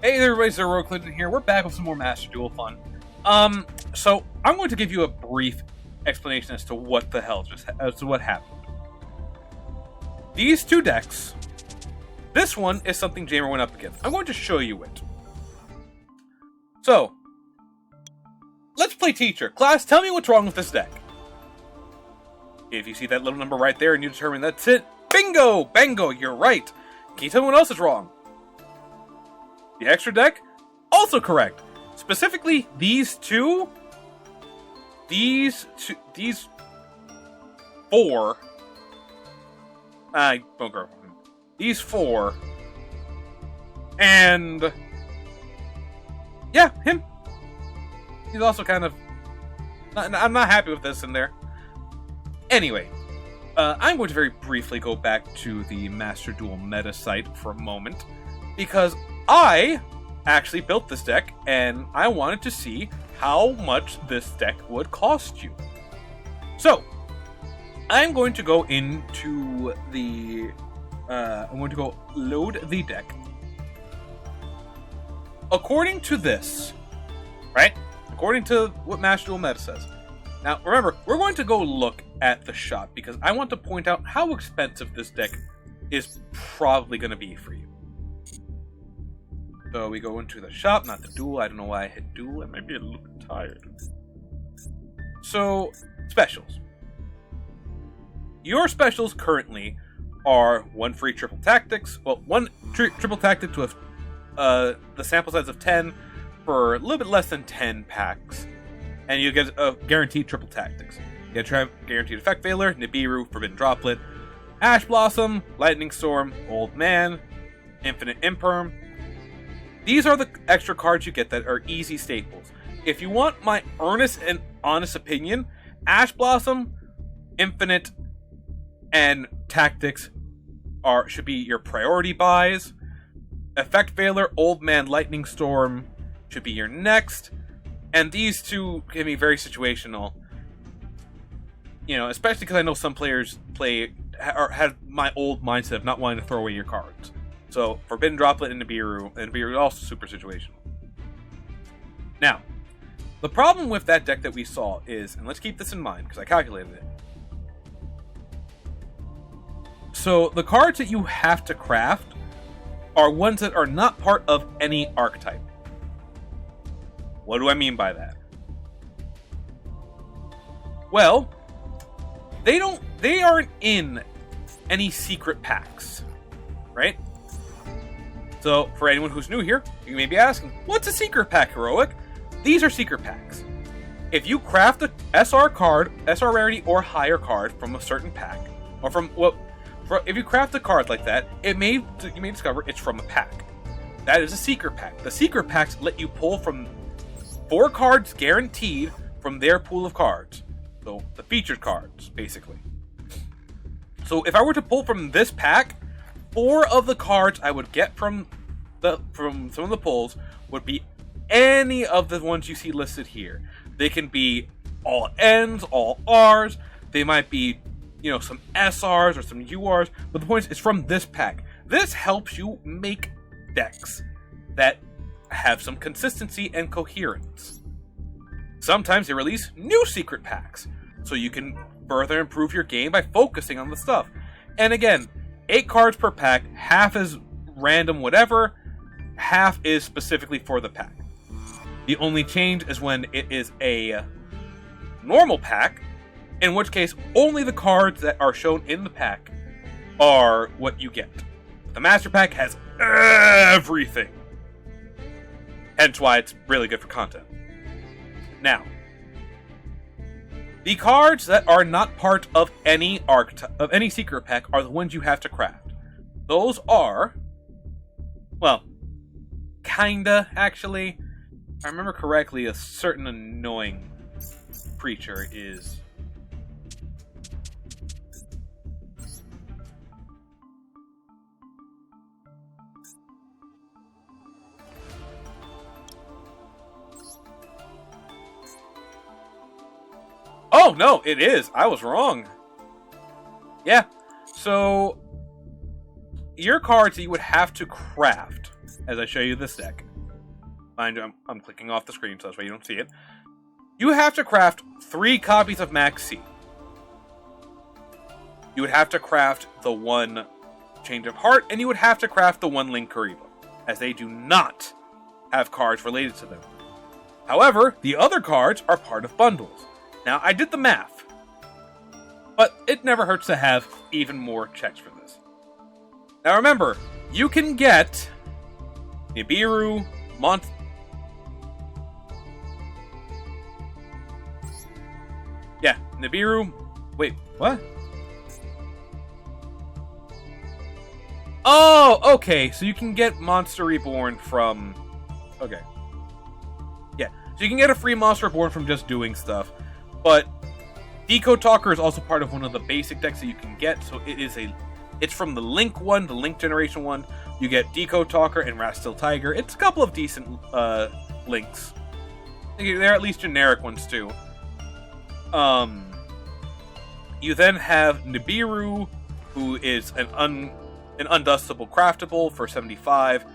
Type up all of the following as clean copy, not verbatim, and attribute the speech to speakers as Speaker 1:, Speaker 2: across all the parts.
Speaker 1: Hey there, everybody, it's HeroicLegend here. We're back with some more Master Duel fun. So I'm going to give you a brief explanation as to what the hell what happened. These two decks, this one is something Jamer went up against. I'm going to show you it. So, let's play teacher. Class, tell me what's wrong with this deck. If you see that little number right there and you determine that's it, bingo! Bango, you're right. Can you tell me what else is wrong? The extra deck? Also correct. Specifically, these four. I won't go. These four. And yeah, him. He's also kind of. I'm not happy with this in there. Anyway, I'm going to very briefly go back to the Master Duel meta site for a moment, because I actually built this deck, and I wanted to see how much this deck would cost you. So, I'm going to go into the... I'm going to go load the deck. According to this, right? According to what Master Duel meta says. Now, remember, we're going to go look at the shop, because I want to point out how expensive this deck is probably going to be for you. So we go into the shop, not the duel. I don't know why I hit duel. I might be a little bit tired. So, specials. Your currently are one free triple tactics. Well, one triple tactics with the sample size of 10 for a little bit less than 10 packs. And you get a guaranteed triple tactics. You get a guaranteed effect failure, Nibiru, Forbidden Droplet, Ash Blossom, Lightning Storm, Old Man, Infinite Imperm. These are the extra cards you get that are easy staples. If you want my earnest and honest opinion, Ash Blossom, Infinite, and Tactics should be your priority buys. Effect Failure, Old Man, Lightning Storm should be your next. And these two can be very situational. You know, especially because I know some players have my old mindset of not wanting to throw away your cards. So, Forbidden Droplet and Nibiru is also super situational. Now, the problem with that deck that we saw is, and let's keep this in mind, because I calculated it. So, the cards that you have to craft are ones that are not part of any archetype. What do I mean by that? Well, they aren't in any secret packs, right? So, for anyone who's new here, you may be asking, what's a secret pack, Heroic? These are secret packs. If you craft a SR card, SR rarity or higher card from a certain pack, or if you craft a card like that, you may discover it's from a pack. That is a secret pack. The secret packs let you pull from 4 cards guaranteed from their pool of cards. So, the featured cards, basically. So, if I were to pull from this pack, 4 of the cards I would get from some of the pulls would be any of the ones you see listed here. They can be all N's, all R's. They might be, some SRs or some URs. But the point is, it's from this pack. This helps you make decks that have some consistency and coherence. Sometimes they release new secret packs, so you can further improve your game by focusing on the stuff. And again, 8 cards per pack, half is random whatever, half is specifically for the pack. The only change is when it is a normal pack, in which case only the cards that are shown in the pack are what you get. The Master Pack has everything. Hence why it's really good for content. Now, the cards that are not part of any secret pack are the ones you have to craft. Those are, well, kinda, actually. If I remember correctly, a certain annoying creature is... Oh, no, it is. I was wrong. Yeah. So, your cards that you would have to craft, as I show you this deck, Mind you, I'm clicking off the screen, so that's why you don't see it. You have to craft 3 copies of Max C. You would have to craft the 1 Change of Heart, and you would have to craft the 1 Link Kariba, as they do not have cards related to them. However, the other cards are part of bundles. Now, I did the math, but it never hurts to have even more checks for this. Now remember, you can get Nibiru, Nibiru... Wait, what? Oh, okay, so you can get Monster Reborn from... Okay. Yeah, so you can get a free Monster Reborn from just doing stuff, but Decode Talker is also part of one of the basic decks that you can get, so it's from the Link one, the Link Generation one. You get Decode Talker and Rastil Tiger. It's a couple of decent links. They're at least generic ones, too. You then have Nibiru, who is an undustable craftable for 75.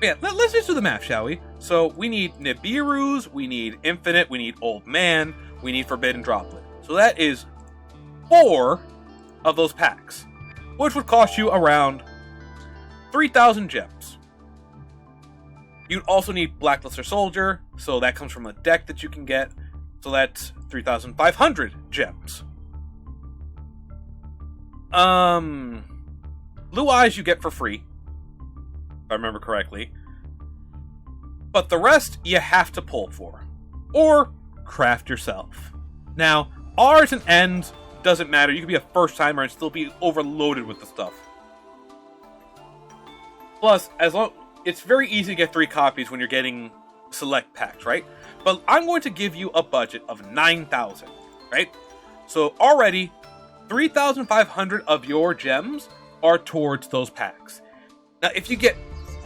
Speaker 1: Yeah, let's just do the math, shall we? So we need Nibirus, we need Infinite, we need Old Man, we need Forbidden Droplet. So that is 4 of those packs, which would cost you around 3,000 gems. You'd also need Blackluster Soldier, so that comes from a deck that you can get. So that's 3,500 gems. Blue Eyes you get for free, if I remember correctly. But the rest you have to pull for. Or craft yourself. Now, R's and N's doesn't matter. You can be a first timer and still be overloaded with the stuff. Plus, it's very easy to get 3 copies when you're getting select packs, right? But I'm going to give you a budget of 9,000, right? So already, 3,500 of your gems are towards those packs. Now, if you get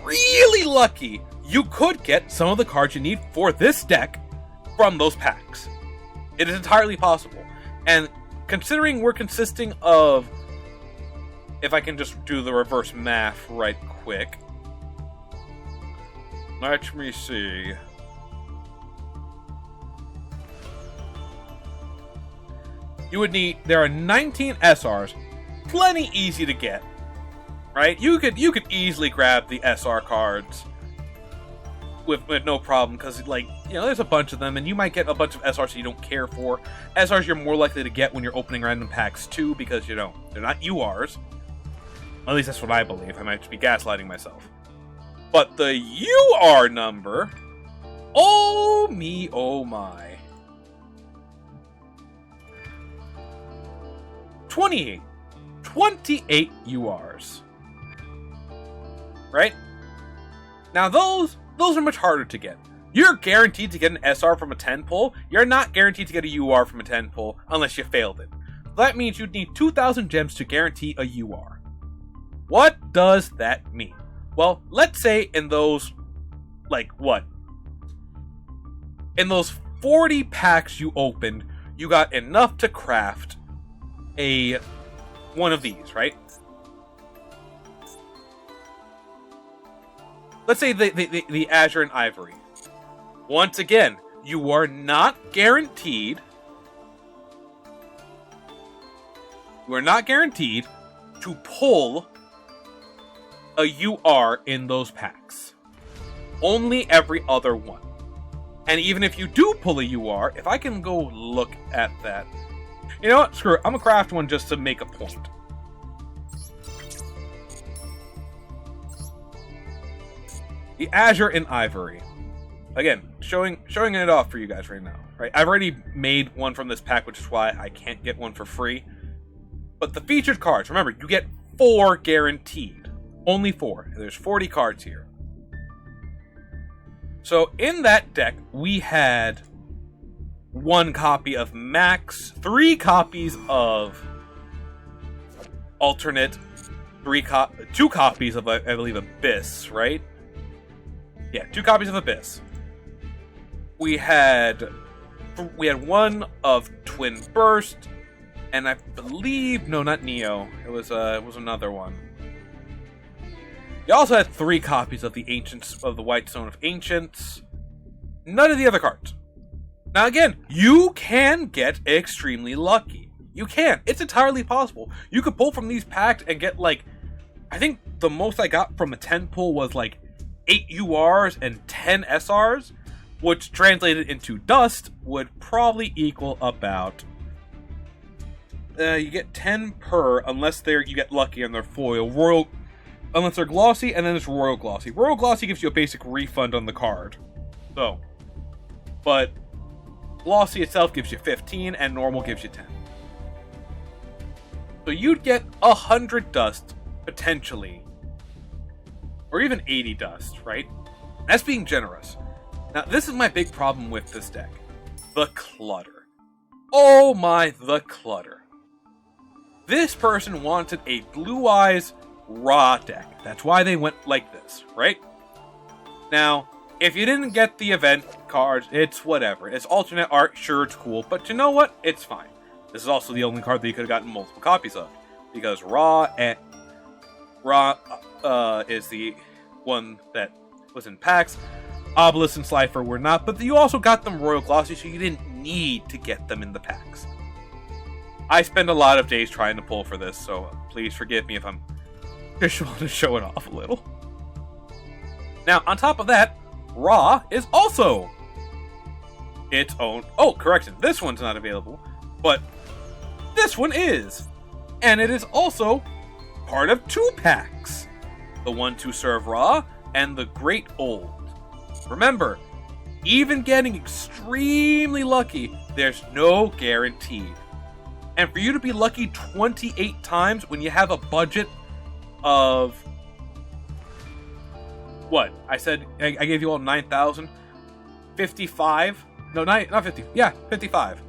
Speaker 1: really lucky, you could get some of the cards you need for this deck from those packs. It is entirely possible. And considering we're consisting of... If I can just do the reverse math right quick. Let me see. You would need... There are 19 SRs. Plenty easy to get. Right? You could easily grab the SR cards with no problem, because, like, you know, there's a bunch of them, and you might get a bunch of SRs that you don't care for. SRs you're more likely to get when you're opening random packs, too, because, you know, they're not URs. At least that's what I believe. I might just be gaslighting myself. But the UR number... Oh me, oh my. 28. 28 URs. Right? Now those are much harder to get. You're guaranteed to get an SR from a 10 pull. You're not guaranteed to get a UR from a 10 pull unless you failed it. That means you'd need 2,000 gems to guarantee a UR. What does that mean? Well, let's say in those, like, what? In those 40 packs you opened, you got enough to craft one of these, right? Let's say the Azure and Ivory. Once again, you are not guaranteed... You are not guaranteed to pull a UR in those packs. Only every other one. And even if you do pull a UR, if I can go look at that... You know what? Screw it. I'm gonna craft one just to make a point. The Azure and Ivory. Again, showing it off for you guys right now. Right? I've already made one from this pack, which is why I can't get one for free. But the featured cards, remember, you get 4 guaranteed. Only 4. There's 40 cards here. So in that deck, we had 1 copy of Max, 3 copies of Alternate, 2 copies of, I believe, Abyss, right? Yeah, 2 copies of Abyss. We had 1 of Twin Burst, and I believe, no, not Neo. It was another one. You also had 3 copies of the Ancients of the White Stone of Ancients. None of the other cards. Now again, you can get extremely lucky. You can. It's entirely possible. You could pull from these packs and get like, I think the most I got from a 10 pull was like 8 URs and 10 SRs, which translated into dust would probably equal about, you get 10 per unless you get lucky on their foil. Unless they're glossy, and then it's Royal Glossy. Royal Glossy gives you a basic refund on the card. So, but Glossy itself gives you 15, and Normal gives you 10. So you'd get 100 dust, potentially. Or even 80 dust, right? That's being generous. Now, this is my big problem with this deck. The clutter. Oh my, the clutter. This person wanted a Blue Eyes Raw deck. That's why they went like this, right? Now, if you didn't get the event cards, it's whatever. It's alternate art, sure, it's cool, but you know what? It's fine. This is also the only card that you could have gotten multiple copies of, because Raw is the one that was in packs. Obelisk and Slifer were not, but you also got them Royal Glossy, so you didn't need to get them in the packs. I spend a lot of days trying to pull for this, so please forgive me if I'm just want to show it off a little. Now, on top of that, Raw is also its own... Oh, correction, this one's not available, but this one is. And it is also part of 2 packs. The one to serve Raw and the Great Old. Remember, even getting extremely lucky, there's no guarantee. And for you to be lucky 28 times when you have a budget of... What? I said, I gave you all 9,000? 55? No, not 50. Yeah, 55.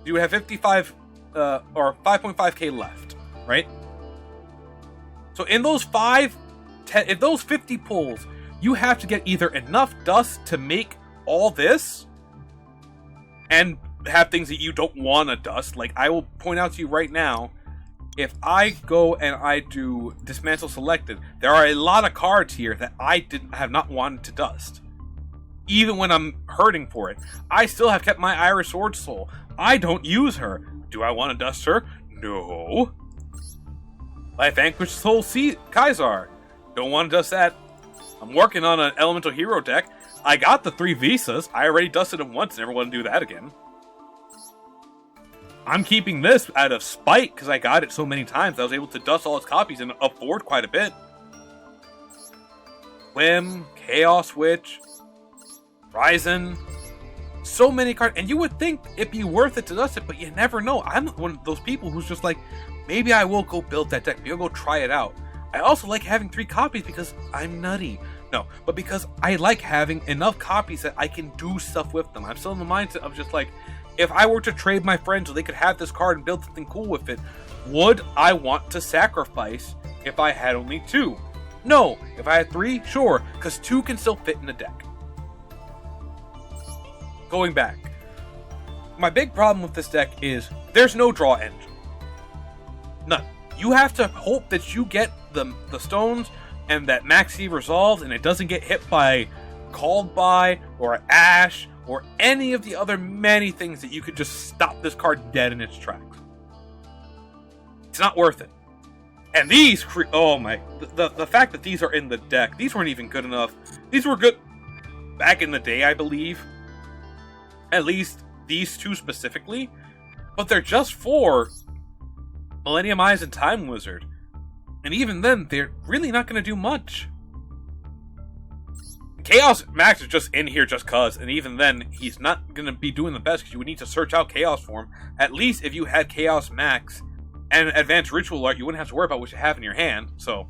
Speaker 1: You have 55, or 5.5k left, right? So in those 50 pulls, you have to get either enough dust to make all this, and have things that you don't want to dust. Like, I will point out to you right now, if I go and I do Dismantle Selected, there are a lot of cards here that I have not wanted to dust. Even when I'm hurting for it. I still have kept my Irish Sword Soul. I don't use her. Do I want to dust her? No. I Vanquished Soul Kaisar. Don't want to dust that. I'm working on an Elemental Hero deck. I got the 3 Visas. I already dusted them once. Never want to do that again. I'm keeping this out of spite because I got it so many times. I was able to dust all its copies and afford quite a bit. Whim, Chaos Witch, Ryzen. So many cards. And you would think it'd be worth it to dust it, but you never know. I'm one of those people who's just like, maybe I will go build that deck. Maybe I'll go try it out. I also like having 3 copies because I'm nutty. No, but because I like having enough copies that I can do stuff with them. I'm still in the mindset of just like, if I were to trade my friends so they could have this card and build something cool with it, would I want to sacrifice if I had only 2? No. If I had 3, sure, because 2 can still fit in a deck. Going back, my big problem with this deck is there's no draw engine. None. You have to hope that you get the stones and that Maxi resolves and it doesn't get hit by Called By or Ash or any of the other many things that you could just stop this card dead in its tracks. It's not worth it. And these, oh my, the fact that these are in the deck, these weren't even good enough. These were good back in the day, I believe. At least these 2 specifically. But they're just for Millennium Eyes and Time Wizard. And even then, they're really not going to do much. Chaos Max is just in here just cuz, and even then, he's not going to be doing the best because you would need to search out Chaos for him. At least if you had Chaos Max and Advanced Ritual Art, you wouldn't have to worry about what you have in your hand, so.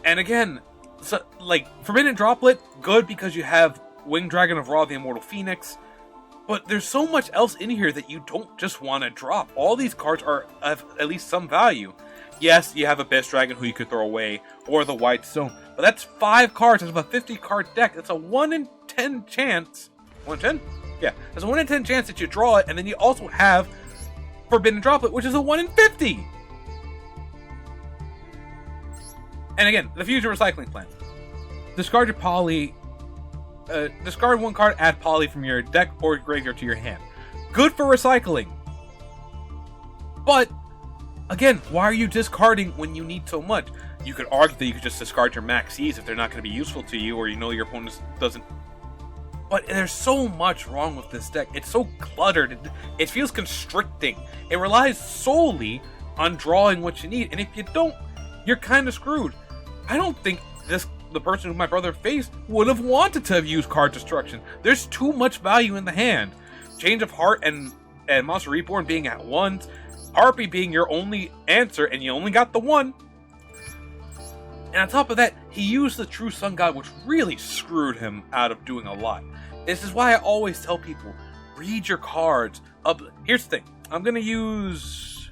Speaker 1: And again, so, like, Forbidden Droplet, good because you have Winged Dragon of Ra, the Immortal Phoenix, but there's so much else in here that you don't just want to drop. All these cards are of at least some value. Yes, you have Abyss Dragon who you could throw away, or the White Stone, but that's 5 cards out of a 50-card deck. That's a 1 in 10 chance. 1 in 10? Yeah, there's a 1 in 10 chance that you draw it, and then you also have Forbidden Droplet, which is a 1 in 50. And again, the future recycling plan. Discard your poly. Discard one card, add poly from your deck or graveyard to your hand. Good for recycling. But, again, why are you discarding when you need so much? You could argue that you could just discard your Maxis if they're not going to be useful to you, or you know your opponent doesn't. But there's so much wrong with this deck. It's so cluttered. It feels constricting. It relies solely on drawing what you need, and if you don't, you're kind of screwed. I don't think the person who my brother faced would have wanted to have used card destruction. There's too much value in the hand. Change of Heart and Monster Reborn being at once, Harpy being your only answer, and you only got the one. And on top of that, he used the True Sun God, which really screwed him out of doing a lot. This is why I always tell people, read your cards. Here's the thing. I'm gonna use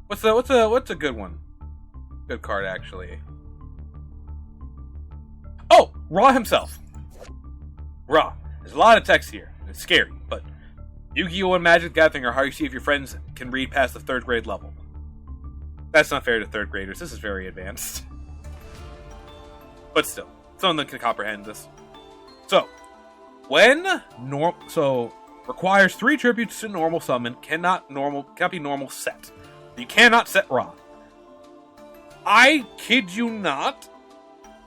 Speaker 1: what's a good one? Good card, actually. Oh, Ra himself. Ra. There's a lot of text here. It's scary, but Yu-Gi-Oh! And Magic the Gathering are how you see if your friends can read past the 3rd grade level. That's not fair to 3rd graders. This is very advanced. But still, someone can comprehend this. So, requires 3 tributes to normal summon, cannot be normal set. You cannot set Ra. I kid you not.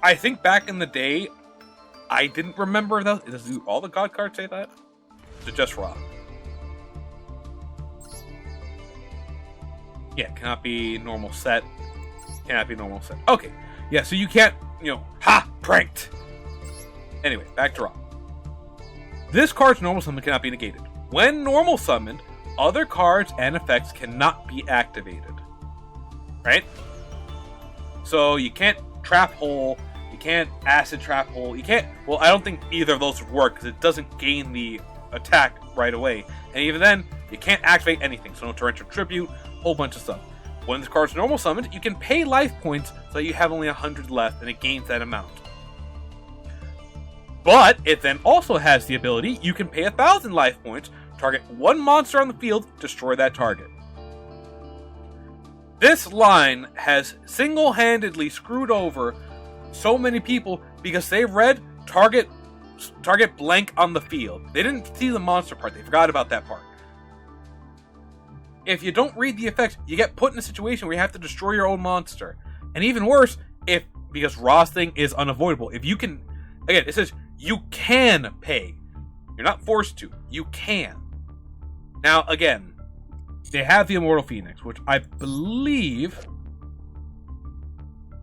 Speaker 1: I think back in the day, I didn't remember those. Does all the God cards say that? Or just Ra? Yeah, cannot be normal set. Cannot be normal set. Okay. Yeah, so you can't, pranked. Anyway, back to Ra. This card's normal summon cannot be negated. When normal summoned, other cards and effects cannot be activated. Right? So you can't Trap Hole, you can't Acid Trap Hole, you can't... Well, I don't think either of those would work, because it doesn't gain the attack right away. And even then, you can't activate anything, so no Torrential Tribute, whole bunch of stuff. When this card's normal summoned, you can pay life points so that you have only 100 left, and it gains that amount. But it then also has the ability, you can pay 1,000 life points, target one monster on the field, destroy that target. This line has single-handedly screwed over so many people because they read target blank on the field. They didn't see the monster part, they forgot about that part. If you don't read the effects, you get put in a situation where you have to destroy your own monster. And even worse, because Ra's thing is unavoidable. If you can, again, it says you can pay. You're not forced to. You can. Now, again, they have the Immortal Phoenix, which I believe...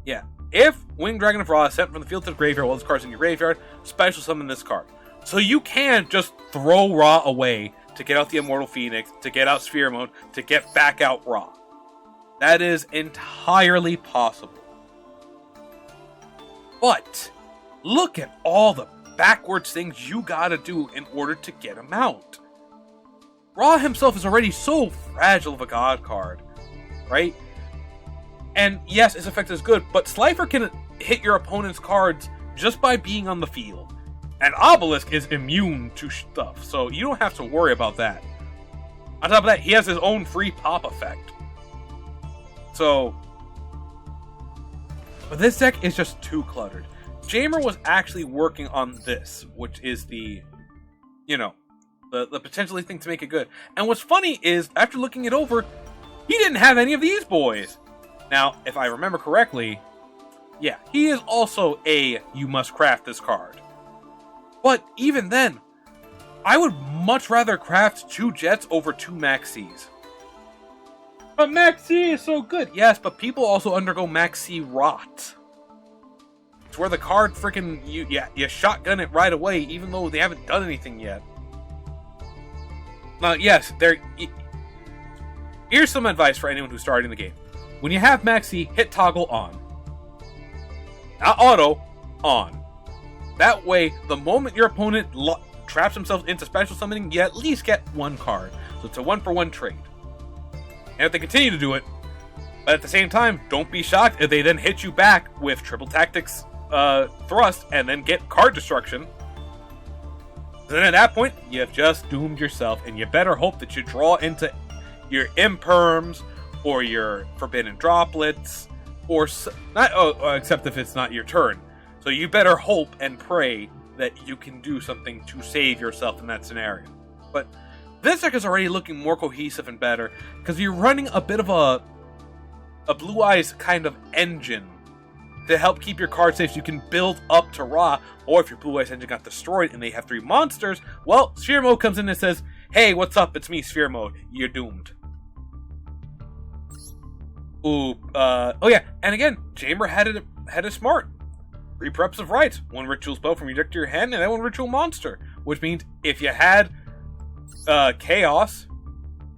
Speaker 1: Yeah. If Winged Dragon of Ra is sent from the field to the graveyard while this card's in your graveyard, special summon this card. So you can just throw Ra away to get out the Immortal Phoenix, to get out Sphere Mode, to get back out Ra. That is entirely possible. But look at all the backwards things you gotta do in order to get him out. Ra himself is already so fragile of a god card, right? And yes, his effect is good, but Slifer can hit your opponent's cards just by being on the field. And Obelisk is immune to stuff, so you don't have to worry about that. On top of that, he has his own free pop effect. So, but this deck is just too cluttered. Jamer was actually working on this, which is the potentially thing to make it good. And what's funny is, after looking it over, he didn't have any of these boys. Now, if I remember correctly, yeah, he is also a you must craft this card. But even then, I would much rather craft 2 Jets over 2 Maxis. But Maxi is so good. Yes, but people also undergo Maxi rot. It's where the card freaking you shotgun it right away, even though they haven't done anything yet. Now, yes, here's some advice for anyone who's starting the game. When you have Maxi, hit toggle on. Not auto, on. That way, the moment your opponent traps himself into special summoning, you at least get 1 card. So it's a 1-for-1 trade. And if they continue to do it, but at the same time, don't be shocked if they then hit you back with Triple Tactics Thrust and then get card destruction. Then at that point, you have just doomed yourself, and you better hope that you draw into your Imperms or your Forbidden Droplets or not. Except if it's not your turn. So you better hope and pray that you can do something to save yourself in that scenario. But this deck is already looking more cohesive and better because you're running a bit of a Blue Eyes kind of engine to help keep your card safe so you can build up to Ra. Or if your Blue Eyes engine got destroyed and they have 3 monsters, well, Sphere Mode comes in and says, hey, what's up? It's me, Sphere Mode. You're doomed. Ooh, oh yeah, and again, Chamber had it smart. 3 preps of Rights, 1 ritual spell from your deck to your hand, and then 1 ritual monster. Which means if you had Chaos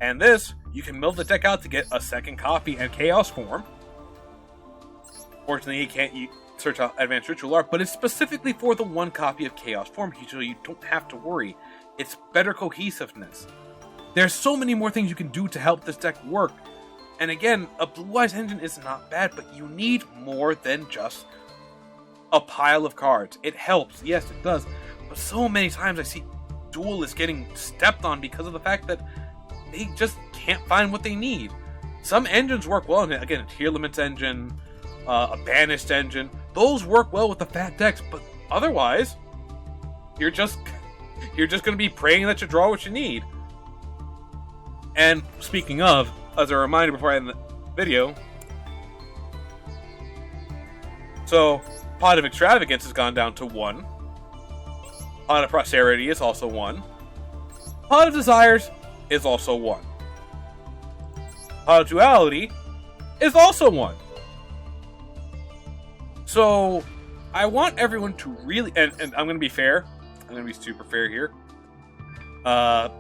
Speaker 1: and this, you can mill the deck out to get a second copy and Chaos form. Fortunately, you can't search out Advanced Ritual Art, but it's specifically for the 1 copy of Chaos form, so you don't have to worry. It's better cohesiveness. There's so many more things you can do to help this deck work. And again, a Blue Eyes engine is not bad, but you need more than just a pile of cards. It helps, yes it does, but so many times I see Duelists getting stepped on because of the fact that they just can't find what they need. Some engines work well, and again, a Tier Limits engine, a Banished engine, those work well with the fat decks, but otherwise, you're just going to be praying that you draw what you need. And speaking of, as a reminder before I end the video, so Pot of Extravagance has gone down to 1. Pot of Prosperity is also 1. Pot of Desires is also 1. Pot of Duality is also 1. So, I want everyone to really, and I'm going to be fair, I'm going to be super fair here. Pot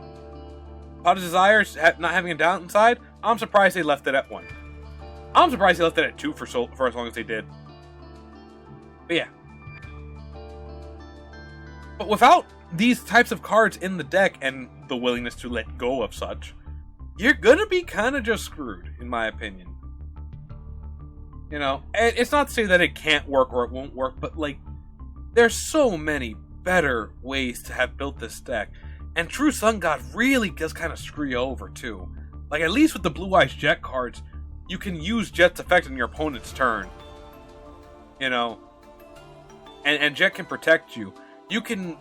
Speaker 1: of Desires not having a downside, I'm surprised they left it at 1. I'm surprised they left it at 2 for as long as they did. But yeah. But without these types of cards in the deck and the willingness to let go of such, you're gonna be kind of just screwed, in my opinion. You know, and it's not to say that it can't work or it won't work, but like, there's so many better ways to have built this deck. And True Sun God really does kind of screw you over too. Like, at least with the Blue Eyes Jet cards, you can use Jet's effect on your opponent's turn. You know? And Jet can protect you. You can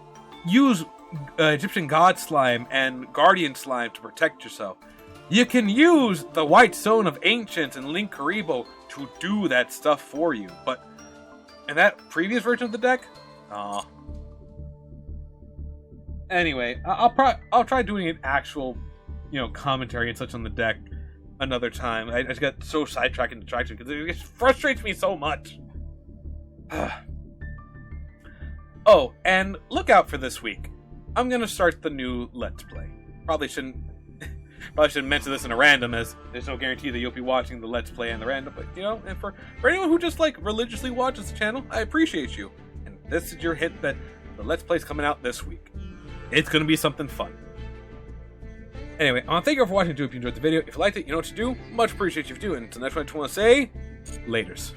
Speaker 1: use Egyptian God Slime and Guardian Slime to protect yourself. You can use the White Stone of Ancients and Link Karibo to do that stuff for you. But in that previous version of the deck, anyway, I'll try doing an actual, commentary and such on the deck another time. I just got so sidetracked and distracted because it just frustrates me so much. Oh, and look out for this week. I'm gonna start the new Let's Play. Probably shouldn't mention this in a random, as there's no guarantee that you'll be watching the Let's Play and the random. But and for anyone who just religiously watches the channel, I appreciate you. And this is your hint that the Let's Play's coming out this week. It's gonna be something fun. Anyway, I want to thank you all for watching. If you enjoyed the video, if you liked it, you know what to do. Much appreciate you if you do. And until next one, I just want to say, laters.